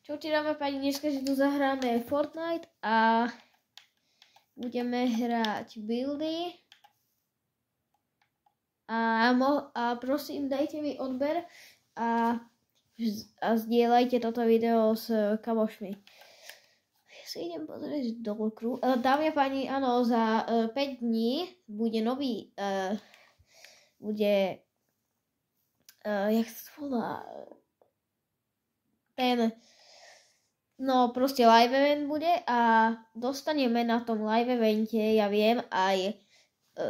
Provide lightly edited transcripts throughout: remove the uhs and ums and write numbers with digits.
Čo ti dáme pani, dneska si tu zahráme Fortnite a budeme hrať buildy a prosím dajte mi odber a zdieľajte toto video s kamošmi. Ja si idem pozrieť do okru. Dámy a páni, áno, za 5 dní bude nový, jak sa volá, proste live event bude a dostaneme na tom live evente, ja viem, aj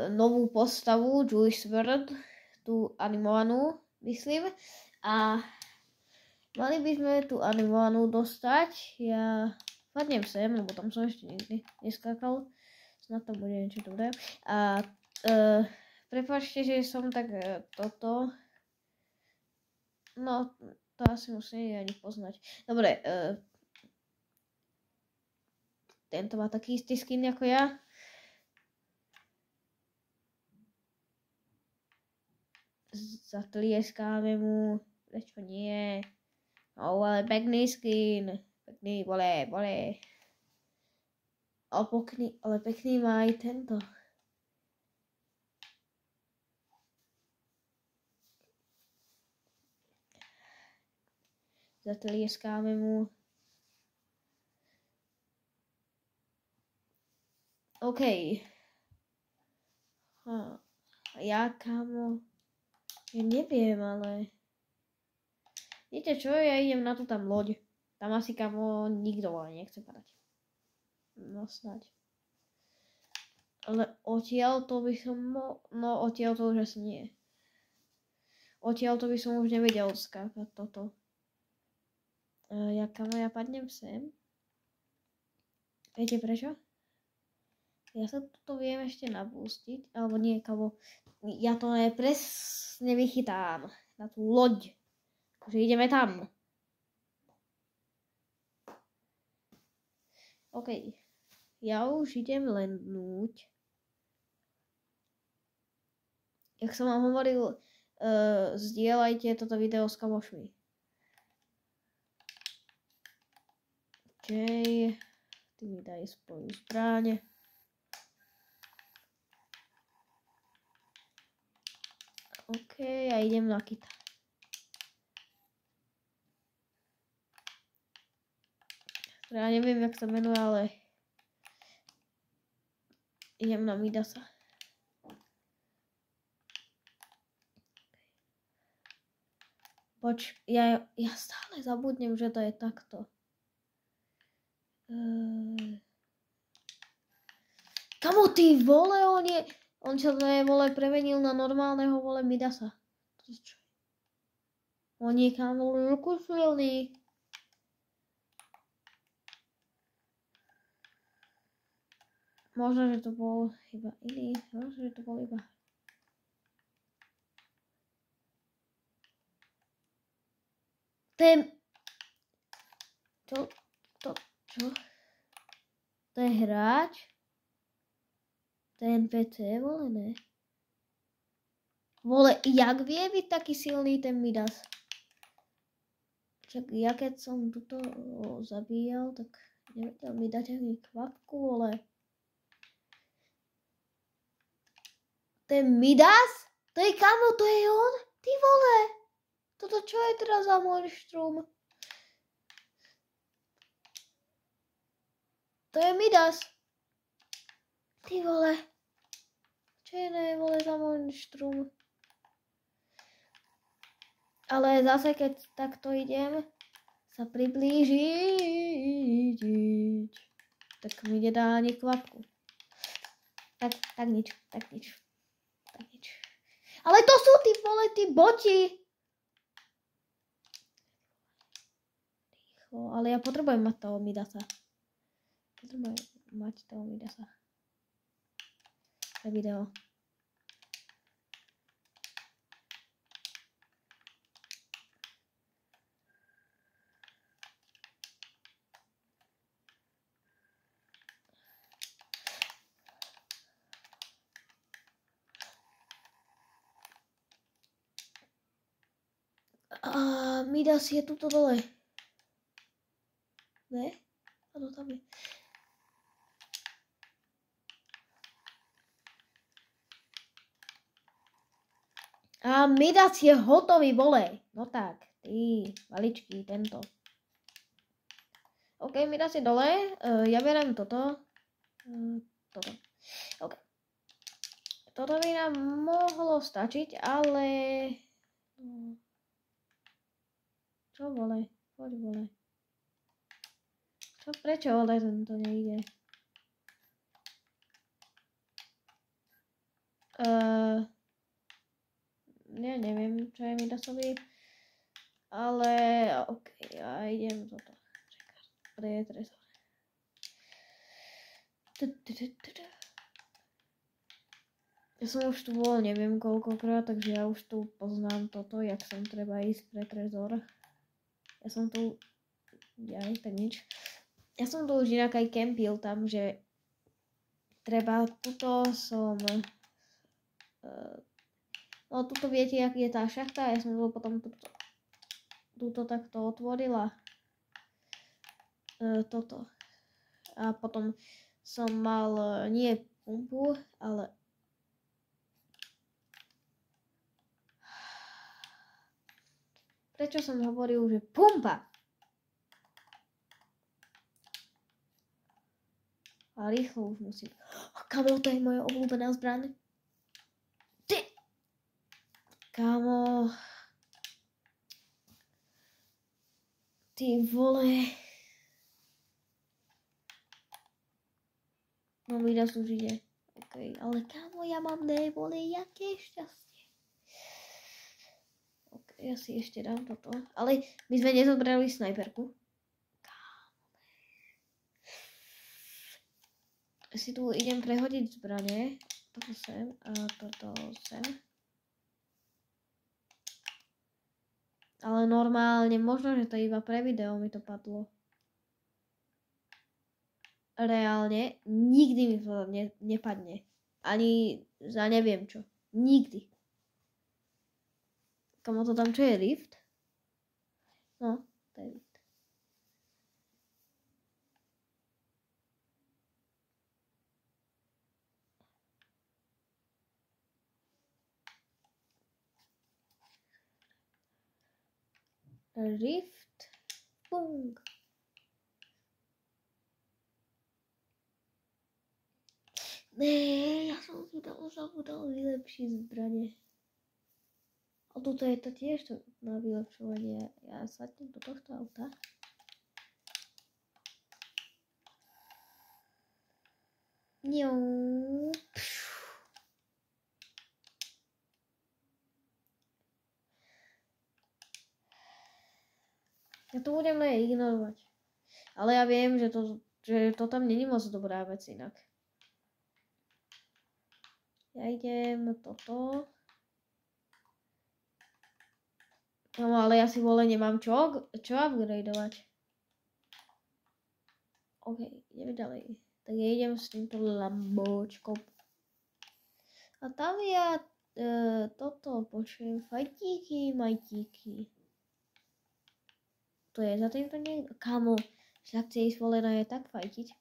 novú postavu, Juice WRLD, tú animovanú, myslím. A mali by sme tú animovanú dostať. Ja padnem sem, lebo tam som ešte nikdy neskákal. Snad to bude niečo dobré. A prepáčte, že som tak toto. No, to asi musím ani poznať. Dobre, tento má taký istý skin ako ja. Zatlieskáme mu. Prečo nie? No, ale pekný skin. Pekný, bole. Ale pekný má aj tento. Zatlieskáme mu. OK. Ja, kámo. Ja neviem, ale... Viete čo, ja idem na tú tam loď. Tam asi, kámo, nikto nechce padať. No snáď. Ale odtiaľ to by som No odtiaľ to už asi nie. Odtiaľ to by som už nevedel skákať toto. Ja, kámo, ja padnem sem. Viete prečo? Ja sa toto viem ešte napustiť, alebo nie, kámo. Ja to presne vychytám na tú loď. Takže ideme tam. OK. Ja už idem landnúť. Jak som vám hovoril, zdieľajte toto video s kamošmi. OK. Ty mi daj svoju zbraň. OK, ja idem na kita. Ja neviem, jak sa menuje, ale idem na Midasa. Ja stále zabudnem, že to je takto. Kamo, ty vole, on čo to je, vole, premenil na normálneho, vole, Midasa. On je, kámo, ruku silný. Možno, že to bol iba iný. Možno, že to bol iba... Čo? To je hráč? To je NPC, vole, ne? Vole, jak vie byť taký silný ten Midas? Čak, ja keď som tuto zabíjal, tak nevedel mi dať ani kvapku, vole. Ten Midas? To je, kamo, to je on? Ty vole! Toto čo je teraz za monštrum? To je Midas. Ty vole. Čo je ne, vole, za monštrum? Ale zase, keď takto idem sa priblížiť, tak mi nedá ani kvapku. Tak nič. Ale to sú tí, vole, tí boti. Ticho, ale ja potrebujem mať toho Midasa. Pre video. Midas je tuto dole. Ne? Áno, tam je. A Midas je hotový, volej. No tak, ty, maličký, tento. OK, Midas je dole. Ja berem toto. Toto. OK. Toto by nám mohlo stačiť, ale... Čo volej? Poď volej. Čo, prečo volej to nejde? Ja neviem, čo je Midasovi. Ale OK, ja idem toto. Pretresor. Ja som už tu bol neviem koľkokrát, takže ja už tu poznám toto, jak som treba ísť pre trezor. Ja som tu... tak nič. Ja som tu už inak aj kempil tam, že treba tuto som... No tuto viete, aký je tá šachta, ja som to potom tuto takto otvorila. Toto. A potom som mal nie pumpu, ale... Prečo som hovoril, že pumpa? A rýchlo už musím. Kamo, to je moja obľúbená zbraň. Ty! Kamo. Ty vole. No Midas už ide. OK, ale kamo, ja mám vole, jaké šťastie. OK, ja si ešte dám toto. Ale my sme nezobrali snajperku. Si tu idem prehodiť zbrane. Toto sem a toto sem. Ale normálne, možno, že to iba pre video mi to padlo. Reálne, nikdy mi to nepadne. Ani za neviem čo. Nikdy. Kamo to tam čo je, rift? No, to je rift. Rift. Pung. Nee, ja som si tam zabudol vylepšiť zbranie. A toto je to tiež na vylepšovanie. Ja sadnem do tohto auta. Ja to budem ignorovať. Ale ja viem, že to tam není moc dobrá vec inak. Ja idem toto. No ale ja si nemám čo upgradeovať. OK, ideme ďalej. Tak ja idem s týmto lambočkom. A tam ja toto počujem. Fajtíky, majtíky. To je za týmto niekto. Kamo, sa chce ísť na je tak fajtiť.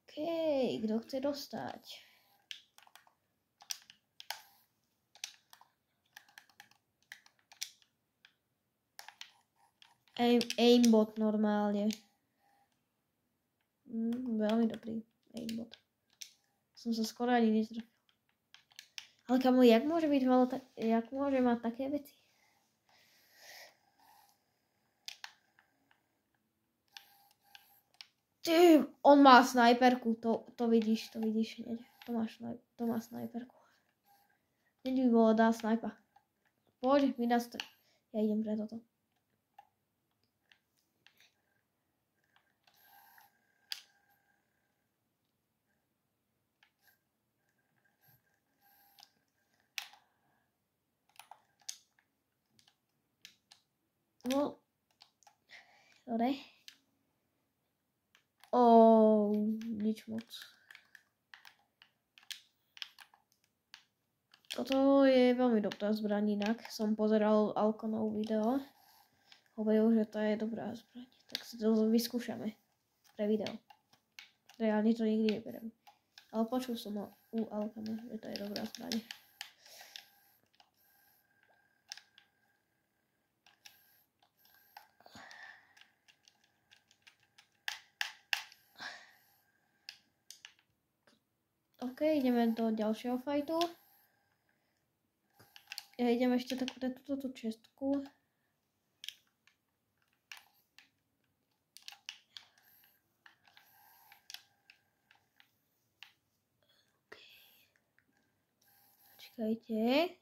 OK, kto chce dostať? Aimbot normálne. Veľmi dobrý aimbot. Som sa skoro ani nezrafil. Ale kamo, jak môže mať také veci? Ty, on má snajperku, to vidíš hneď. To má snajperku. Hneď by bolo dá snajpa. Poď, mi dá to. Ja idem pre toto. No. Dobre. Nič moc. Toto je veľmi dobrá zbraň inak. Som pozeral Alkonov video. Hovoril, že to je dobrá zbraň. Tak si to vyskúšame pre video. Reálne to nikdy neberiem. Ale počul som u Alkana, že to je dobrá zbraň. OK, ideme do ďalšieho fajtu. Ja idem ešte túto čestku. Počkajte.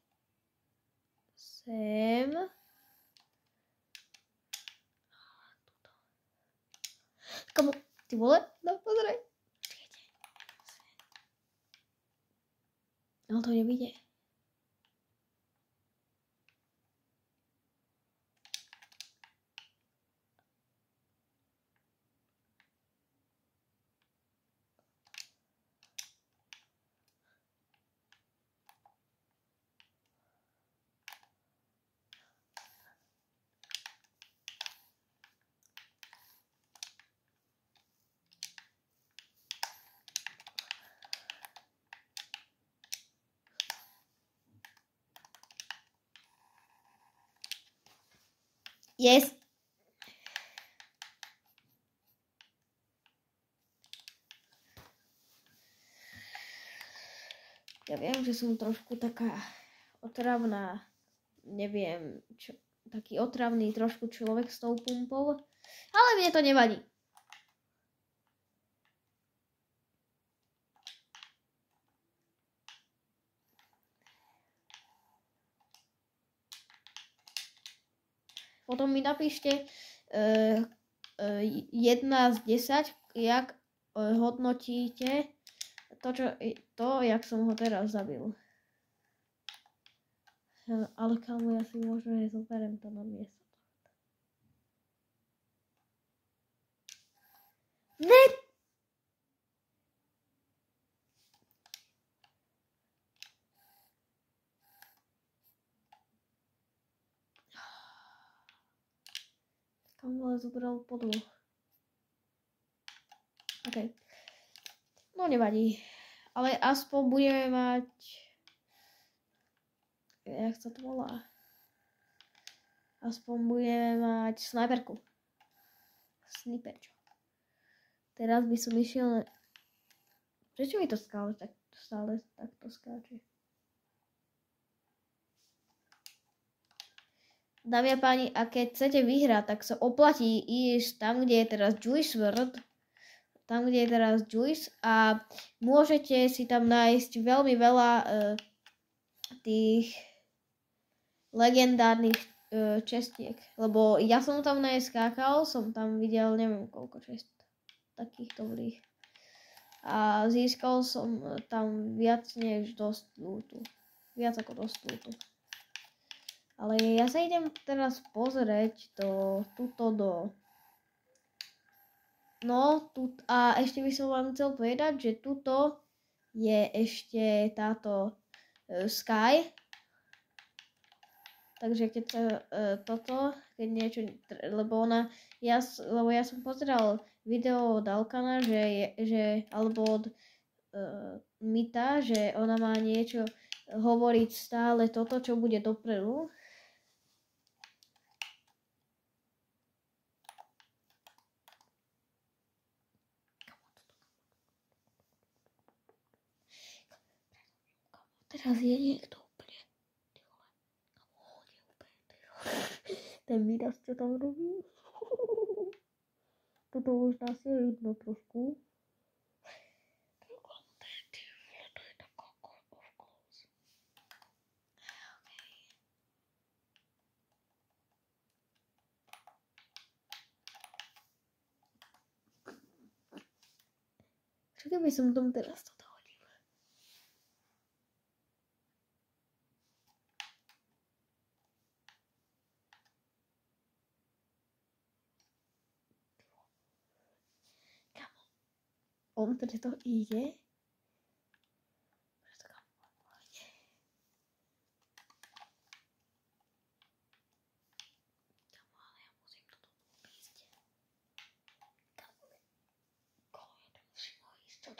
Sem. Komu? Ty vole? No, pozraj. Počkajte. Ale to nevidie. Yes. Ja viem, že som trošku taká otravná, neviem čo, taký otravný trošku človek s tou pumpou, ale mne to nevadí. Potom mi napíšte 1 z 10, jak hodnotíte to, jak som ho teraz zabil. Ale kámo, ja si možno zoberiem to na miesto. Ne! Kámo, ale zobral podloh. OK. No nevadí. Ale aspoň budeme mať... Jak sa to volá? Aspoň budeme mať snajperku. Sniperčo. Teraz by som išiel... Prečo mi to stále takto skáče? Dámy a páni, a keď chcete vyhrať, tak sa oplatí ísť tam, kde je teraz Juice WRLD. Tam, kde je teraz Juice a môžete si tam nájsť veľmi veľa tých legendárnych čestiek. Lebo ja som tam skákal, som tam videl neviem koľko čest. Takých dobrých. A získal som tam viac než dosť lootu. Viac ako dosť lootu. Ale ja sa idem teraz pozrieť tuto do... No, a ešte by som vám chcel povedať, že tuto je ešte táto Sky. Takže keď sa toto, keď niečo... Lebo ja som pozeral video od Alkana, alebo od Mita, že ona má niečo hovoriť stále toto, čo bude dopredu. Teraz je niekto úplne. Ten výraz, čo tam robí. Toto už nás je vidno trošku. To je taká off close. Čo keby som tam teraz toto hodil? Kamo. On preto ide.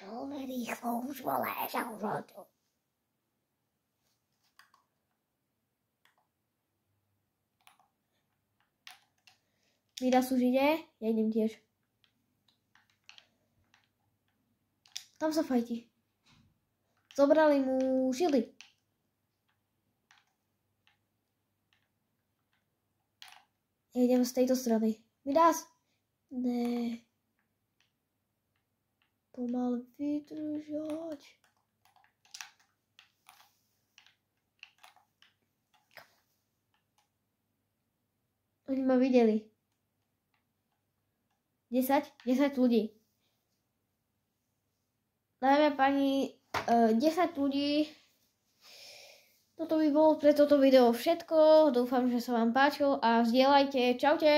veľmi rýchlo už voláš a už hoď. Midas už ide, ja idem tiež. Tam sa fajti. Zobrali mu šildy. Ja idem z tejto strany. Midas! Ne. Pomal vydržať. Oni ma videli. 10 ľudí. Dáme pani 10 ľudí. Toto by bolo pre toto video všetko. Dúfam, že sa vám páčilo a zdieľajte. Čaute.